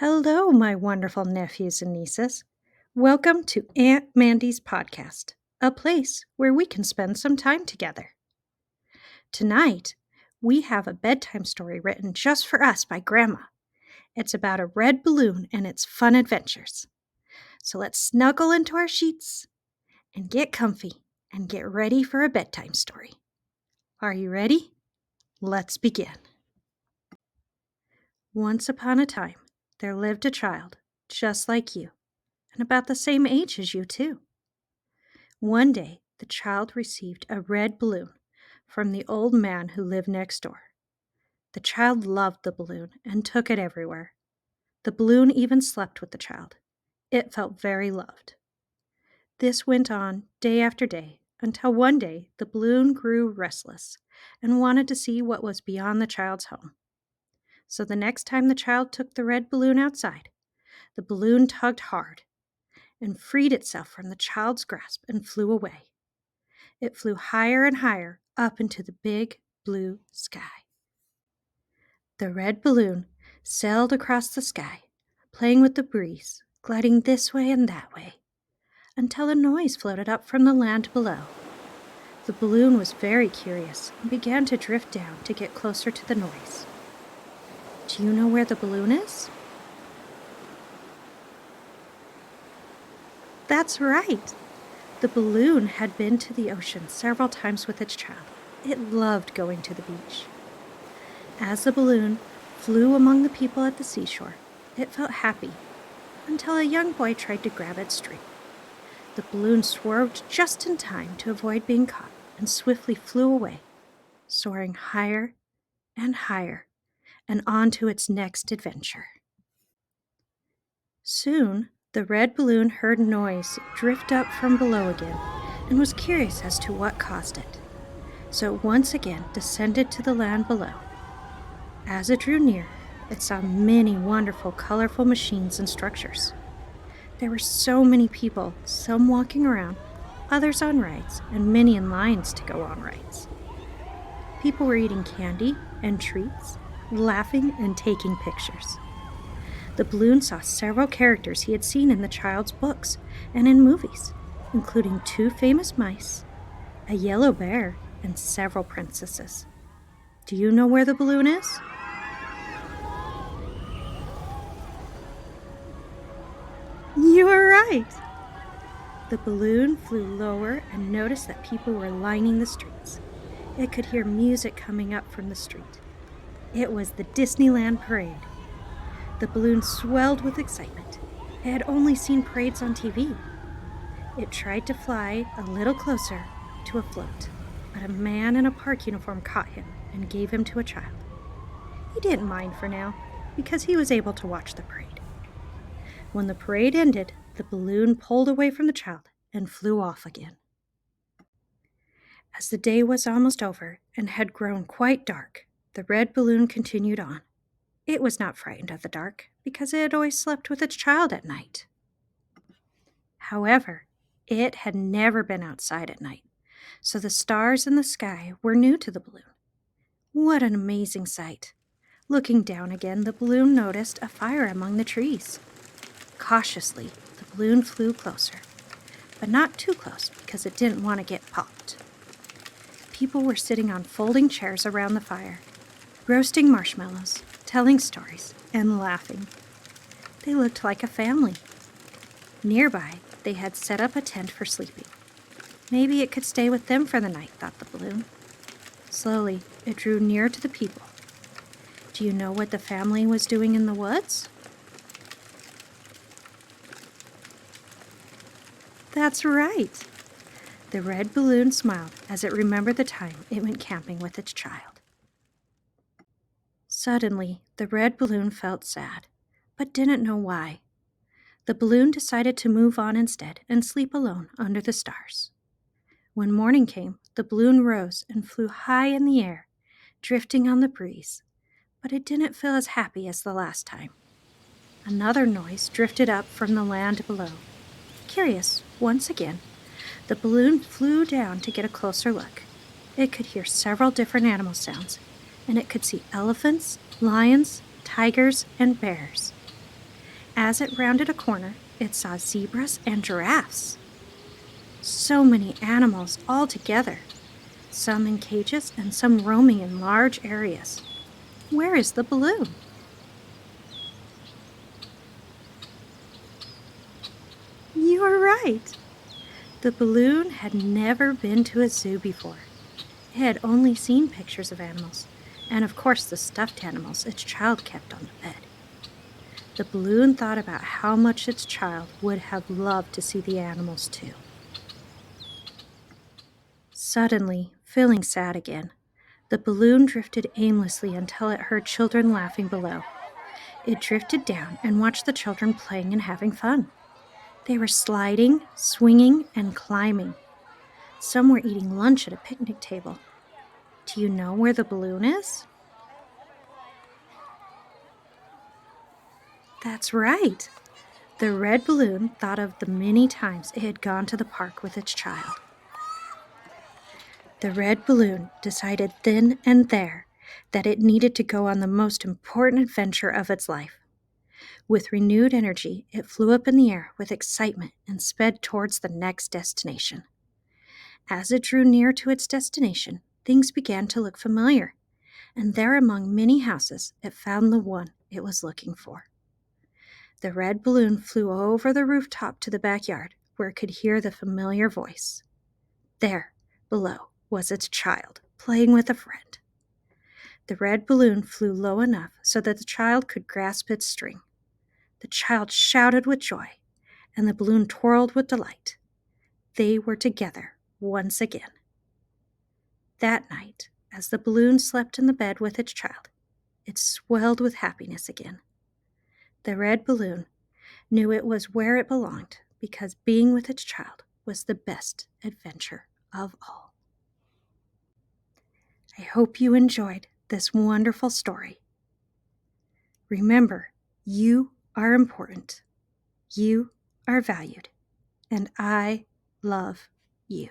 Hello, my wonderful nephews and nieces. Welcome to Aunt Mandy's podcast, a place where we can spend some time together. Tonight, we have a bedtime story written just for us by Grandma. It's about a red balloon and its fun adventures. So let's snuggle into our sheets and get comfy and get ready for a bedtime story. Are you ready? Let's begin. Once upon a time, there lived a child just like you, and about the same age as you, too. One day, the child received a red balloon from the old man who lived next door. The child loved the balloon and took it everywhere. The balloon even slept with the child. It felt very loved. This went on day after day until one day the balloon grew restless and wanted to see what was beyond the child's home. So the next time the child took the red balloon outside, the balloon tugged hard and freed itself from the child's grasp and flew away. It flew higher and higher up into the big blue sky. The red balloon sailed across the sky, playing with the breeze, gliding this way and that way, until a noise floated up from the land below. The balloon was very curious and began to drift down to get closer to the noise. Do you know where the balloon is? That's right. The balloon had been to the ocean several times with its child. It loved going to the beach. As the balloon flew among the people at the seashore, it felt happy until a young boy tried to grab its string. The balloon swerved just in time to avoid being caught and swiftly flew away, soaring higher and higher and on to its next adventure. Soon, the red balloon heard noise drift up from below again and was curious as to what caused it. So it once again descended to the land below. As it drew near, it saw many wonderful, colorful machines and structures. There were so many people, some walking around, others on rides, and many in lines to go on rides. People were eating candy and treats, laughing and taking pictures. The balloon saw several characters he had seen in the child's books and in movies, including 2 famous mice, a yellow bear, and several princesses. Do you know where the balloon is? You are right! The balloon flew lower and noticed that people were lining the streets. It could hear music coming up from the street. It was the Disneyland parade. The balloon swelled with excitement. It had only seen parades on TV. It tried to fly a little closer to a float, but a man in a park uniform caught him and gave him to a child. He didn't mind for now, because he was able to watch the parade. When the parade ended, the balloon pulled away from the child and flew off again. As the day was almost over and had grown quite dark, the red balloon continued on. It was not frightened of the dark because it had always slept with its child at night. However, it had never been outside at night, so the stars in the sky were new to the balloon. What an amazing sight! Looking down again, the balloon noticed a fire among the trees. Cautiously, the balloon flew closer, but not too close because it didn't want to get popped. People were sitting on folding chairs around the fire, roasting marshmallows, telling stories, and laughing. They looked like a family. Nearby, they had set up a tent for sleeping. Maybe it could stay with them for the night, thought the balloon. Slowly, it drew near to the people. Do you know what the family was doing in the woods? That's right. The red balloon smiled as it remembered the time it went camping with its child. Suddenly, the red balloon felt sad, but didn't know why. The balloon decided to move on instead and sleep alone under the stars. When morning came, the balloon rose and flew high in the air, drifting on the breeze, but it didn't feel as happy as the last time. Another noise drifted up from the land below. Curious, once again, the balloon flew down to get a closer look. It could hear several different animal sounds, and it could see elephants, lions, tigers, and bears. As it rounded a corner, it saw zebras and giraffes. So many animals all together, some in cages and some roaming in large areas. Where is the balloon? You are right. The balloon had never been to a zoo before. It had only seen pictures of animals, and of course the stuffed animals its child kept on the bed. The balloon thought about how much its child would have loved to see the animals too. Suddenly, feeling sad again, the balloon drifted aimlessly until it heard children laughing below. It drifted down and watched the children playing and having fun. They were sliding, swinging, and climbing. Some were eating lunch at a picnic table. Do you know where the balloon is? That's right. The red balloon thought of the many times it had gone to the park with its child. The red balloon decided then and there that it needed to go on the most important adventure of its life. With renewed energy, it flew up in the air with excitement and sped towards the next destination. As it drew near to its destination, things began to look familiar, and there among many houses it found the one it was looking for. The red balloon flew over the rooftop to the backyard, where it could hear the familiar voice. There, below, was its child, playing with a friend. The red balloon flew low enough so that the child could grasp its string. The child shouted with joy, and the balloon twirled with delight. They were together once again. That night, as the balloon slept in the bed with its child, it swelled with happiness again. The red balloon knew it was where it belonged because being with its child was the best adventure of all. I hope you enjoyed this wonderful story. Remember, you are important, you are valued, and I love you.